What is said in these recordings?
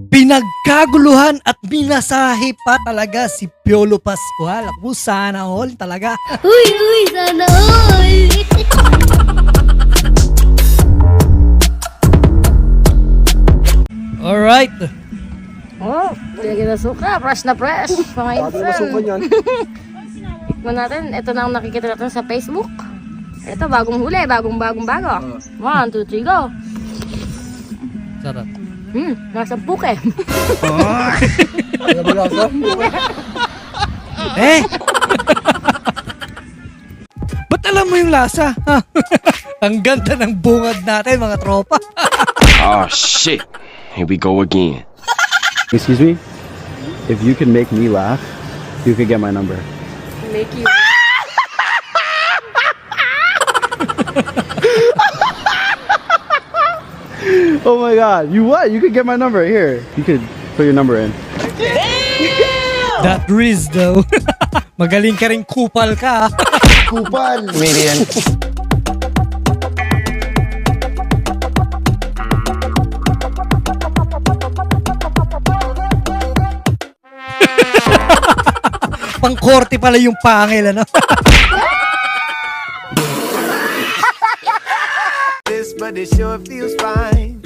Pinagkaguluhan at minasahe pa talaga si Piolo Pascual. Ako sana all talaga. Uy, sana all! Alright. Oh, lagyan na suka. Fresh na fresh. Mga insan. Tikman natin. Ito na ang nakikita natin sa Facebook. Ito, bagong huli. Bagong bago. 1, 2, 3, go. Sarap. Nasa puke. Eh! Ba't alam mo yung lasa? Ang ganda ng bungad natin, mga tropa. Oh shit. Here we go again. Excuse me? If you can make me laugh, you could get my number. Make you. Oh my god, you what? You could get my number here. You could put your number in. That Riz though. Magaling ka rin kupal ka. Kupal! Comedian. Pangkorte pala yung pangil, ano? But it sure feels fine.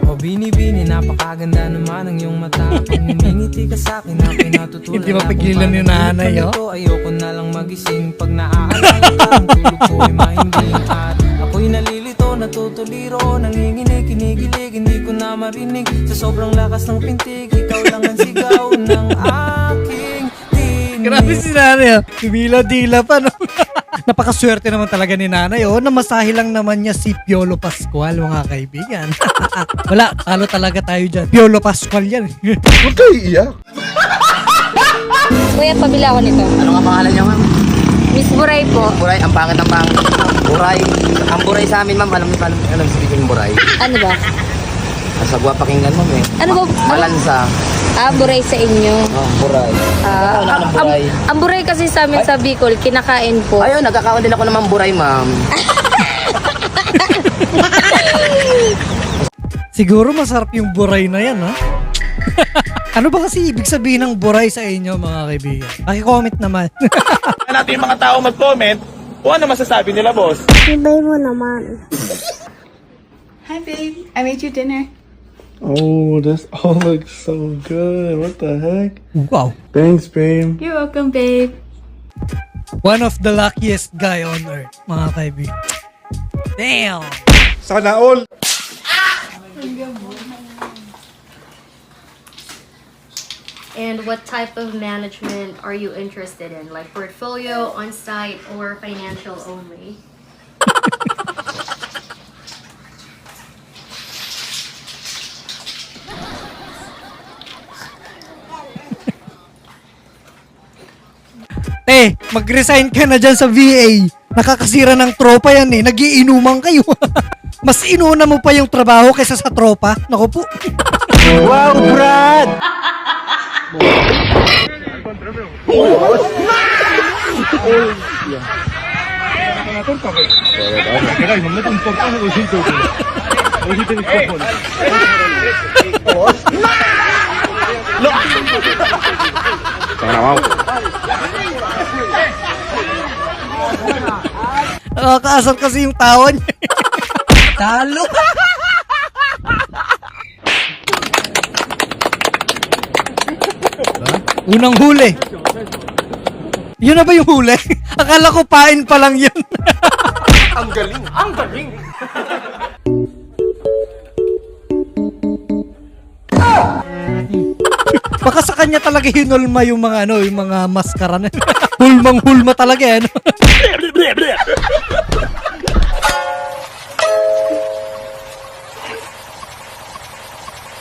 O bini-bini, napakaganda naman ang iyong mata. Pag ngumingiti ka sa'kin, ako'y natutunan. Hindi mapigilan yung nanay, oh. Ayoko na lang magising. Pag naaalala ka, ang tulog ko'y mahimbing. At ako'y nalilito, natutuliro, nanginginig, kinikilig, hindi ko na marinig. Sa sobrang lakas ng pintig, ikaw lang ang sigaw ng aking tinig. Grabe si nanay, oh. Dila pa, no? Napakaswerte naman talaga ni nanay, oh. Namasahe lang naman niya si Piolo Pascual, mga kaibigan. Wala, talo talaga tayo dyan. Piolo Pascual yan. Huwag kayo iiyak. Kuya, pabila ako nito. Ano nga pangalan niya, ma'am? Miss Buray po. Buray, ang pangit. Buray. Ang buray sa amin, ma'am. Alam sabihin buray. Ano ba? Nasa gwa pakinggan mo, eh. Ano ba? Malansa. Buray sa inyo. Oh, buray. Ano ang buray? Ang buray kasi sa amin sa Bicol, kinakain po. Ayun, nagkakaon din ako naman buray, ma'am. Siguro masarap yung buray na yan, ha? Ano ba kasi ibig sabihin ng buray sa inyo, mga kaibigan? Paki-comment naman. Natin yung mga tao mag-comment kung ano masasabi nila, boss. Ibay mo naman. Hi babe, I made you dinner. Oh, this all looks so good. What the heck? Wow. Thanks, babe. You're welcome, babe. One of the luckiest guy on earth, mga kaibigan. Damn! Sana all. And what type of management are you interested in? Like portfolio, on-site, or financial only? Mag-resign ka na dyan sa VA. Nakakasira ng tropa yan eh. Nagiinuman kayo. Mas inuna mo pa yung trabaho kaysa sa tropa. Naku po. Wow, Brad! Nakakaasar kasi yung tawa niya. Talo. Unang huli. Yun na ba yung huli? Akala ko pain pa lang yun. Ang galing, ang galing. Baka sa kanya talaga hinulma yung mga ano, yung mga maskara na. Hulmang-hulma talaga eh. Ano?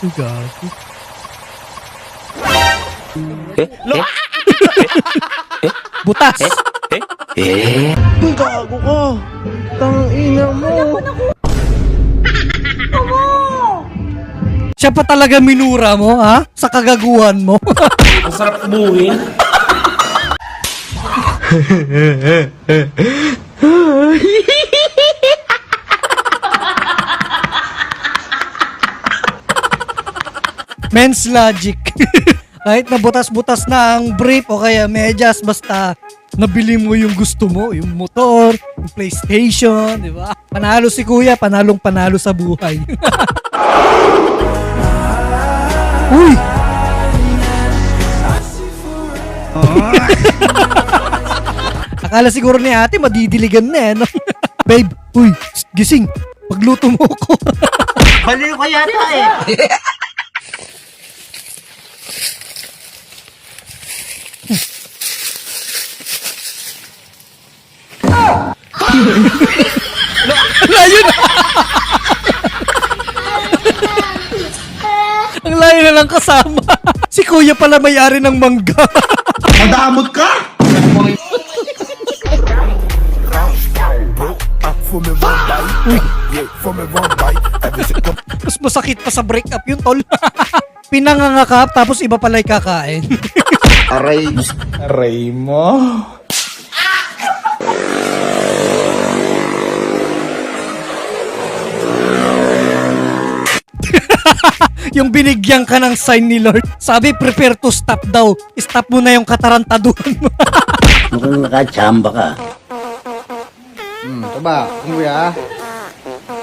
Gago. Butas. Gago ka. Tangina mo. Siya pa talaga minura mo, ha? Sa kagaguhan mo. Ang sarap buhin. Men's logic. Kahit na butas-butas na ang brief o kaya medyas, basta nabili mo yung gusto mo, yung motor, yung PlayStation, di ba? Panalo si kuya, panalo sa buhay. Uy! Akala siguro ni ate madidiligan na eh, no? Babe, uy, gising, pagluto mo ko. Baliw ka yata eh. Layo na! Ang layo na lang kasama. Si kuya pala may-ari ng mangga. Madamot ka! Mas masakit pa sa breakup yun, tol. Pinangangakap tapos iba pala kakain. Aray mo. Yung binigyan ka ng sign ni Lord. Sabi, prepare to stop daw. Stop mo na yung katarantaduhan mo. Mukhang nakachamba ka. Coba, tunggu ya.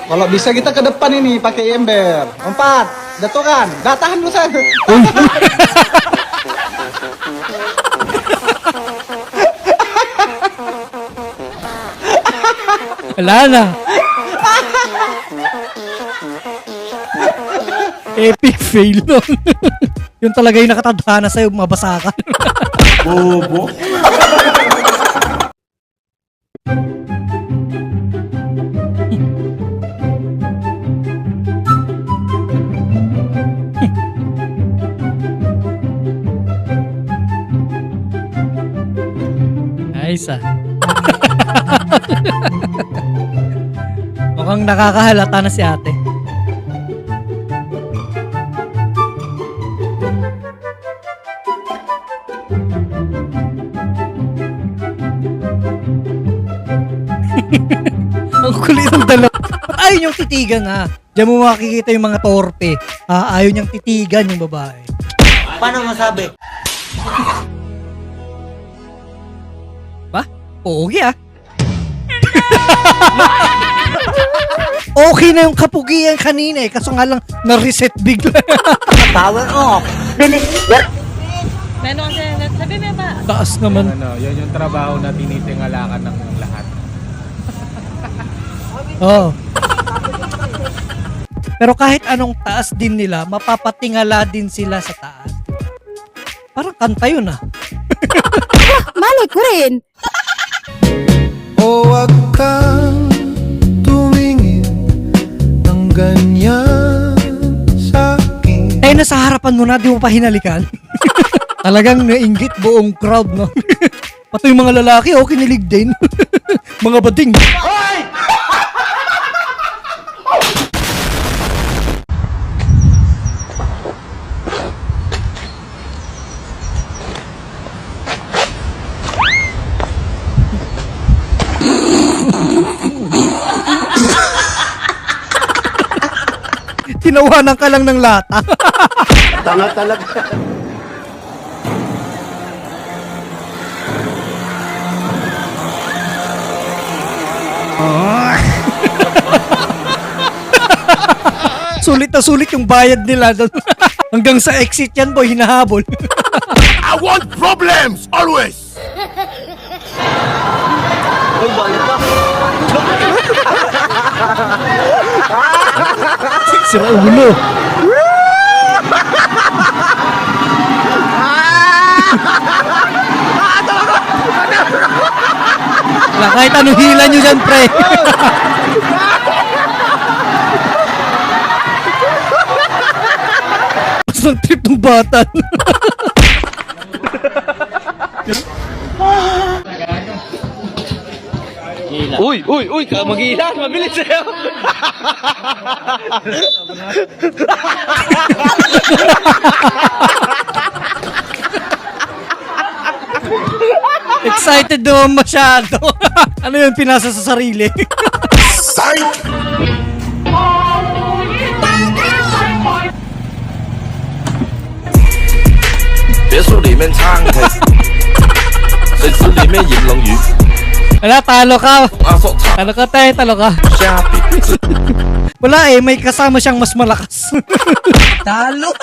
Kalau bisa kita ke depan ini pakai ember. 4, jatuhkan. Tahan dulu saya. Wala na. Epic fail nun. Yun talaga yung nakatadhana sa'yo, mabasa ka. Bobo. Ayos ah. Mukhang nakakahalata na si ate. Ang kulit ng dalawa. Ba't ayaw niyong titigan ha? Diyan mo makikita yung mga torpe. Ayaw niyang titigan yung babae. Paano masabi? Ba? Pogi ah. Okay na yung kapugian kanina eh. Kaso nga lang na-reset bigla. Power off. Meron kasi, sabi mo ba? Taas naman. Yan yung trabaho na tinitingalakan ng lahat. Oo. Pero kahit anong taas din nila, mapapatingala din sila sa taas. Parang kanta yun ah. Malay ko rin. O wag kang tumingin ng ganyan sa'kin. Eh, nasa harapan mo na, di mo pa hinalikan. Talagang nainggit buong crowd, no? Pati yung mga lalaki, oh, kinilig din. Mga bading. Tinawanan ka lang ng lata. Tanga talaga. Sulit na sulit yung bayad nila. Hanggang sa exit yan, boy, hinahabol. I want problems! Always! Uy, balik ka. Sira ulo. Wala, kahit anong hila nyo dyan, pre. Basta trip ng bata. Uy, mag-iilan, mabilis sa'yo. Excited naman masyado. Ano yun, pinasa sa sarili? 面撐旗，食少你咩鹽龍魚， Wala, talo ka. 阿叔茶 Talo ka, te. Talo ka. Shopee。 Wala eh, may kasama siyang mas malakas. Talo!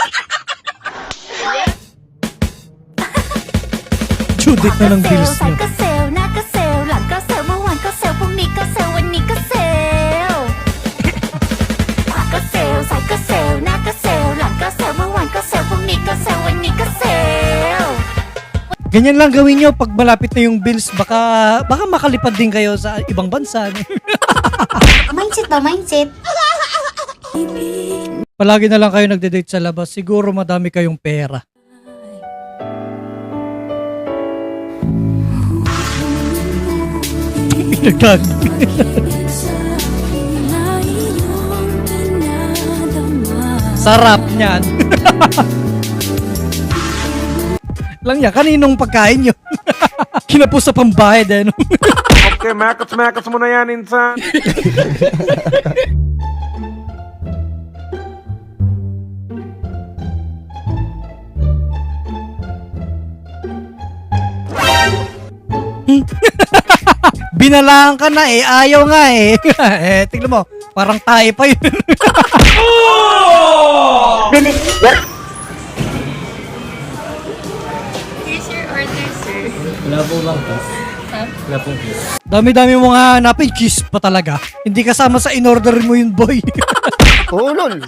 Judith na ng bills niyo. ก็เซลล์หน้าก็เซลล์หลังก็เซลล์เมื่อวานก็เซลล์พรุ่งนี้ก็เซลล์วันนี้ก็เซลล์ขวาก็เซลล์ซ้ายก็เซลล์หน้าก็เซลล์หลังก็เซลล์เมื่อวานก็เซลล์พรุ่งนี้ก็เซลล์วันนี้ก็เซลล์ Ganyan lang gawin nyo pag malapit na yung bills. Baka makalipad din kayo sa ibang bansa. mindset ba, mindset? Palagi na lang kayo nagde-date sa labas. Siguro madami kayong pera. Pinagdag. Sarap niyan. Lang yan, kaninong pagkain yun? Kinapos sa pambayad eh, no? Okay, makas mo na yan, insan. Binalaan ka na eh, ayaw nga eh. Tingnan mo, parang tayo pa yun. Here's your order, sir. Dami-dami mo nga hanapin, kiss pa talaga. Hindi kasama sa in-order mo yun, boy. Ulol!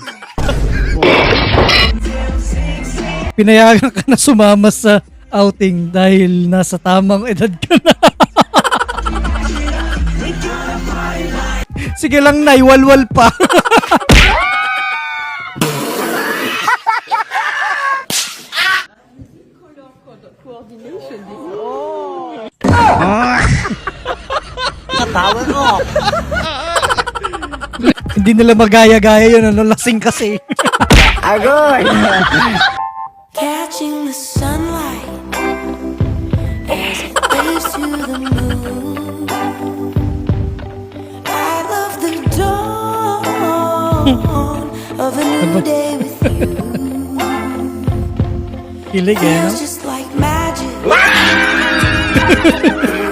Pinayagan ka na sumama sa outing dahil nasa tamang edad ka na. Sige lang, naiwalwal pa. Natawa ko! Hindi nila magaya-gaya yun, ano, lasing kasi. Agoy! Catching the sunlight as it waves to the moon. I love the dawn of a new day with you. Kilig eh, no? Feels just like magic. The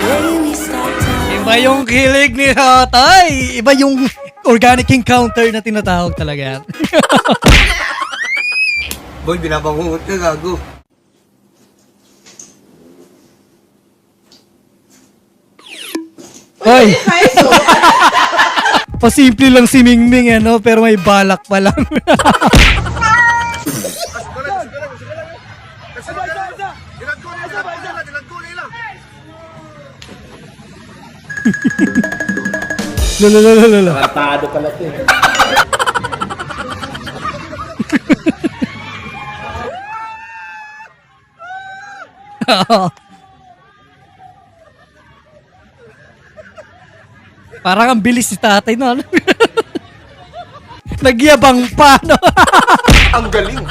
way we start time. Iba yung kilig ni Hatay. Iba yung organic encounter na tinatawag talaga. Boy, binabangungot ka, gago. Hoy! Pasimple lang si Mingming, ano, pero may balak pa lang. Lala. Tratado pala ito eh. Parang ang bilis si tatay, no? Nagyabang pa, no? Ang galing.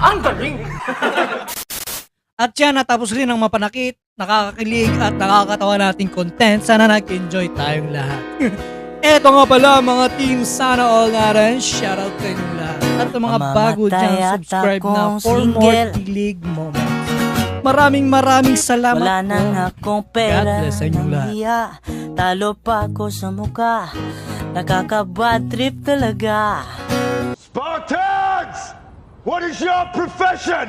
At yan, natapos rin ang mapanakit, nakakakilig at nakakatawa nating content. Sana nag-enjoy tayong lahat. Eto nga pala mga team, sana all natin. Shoutout sa inyong lahat. At sa mga bago dyan, subscribe na for more kilig moments. Maraming salamat Wala po. nang akong pera. God bless sa inyong lahat. Nahiya, talo pa ako sa mukha. Nakaka-bad trip talaga. Spartans! What is your profession?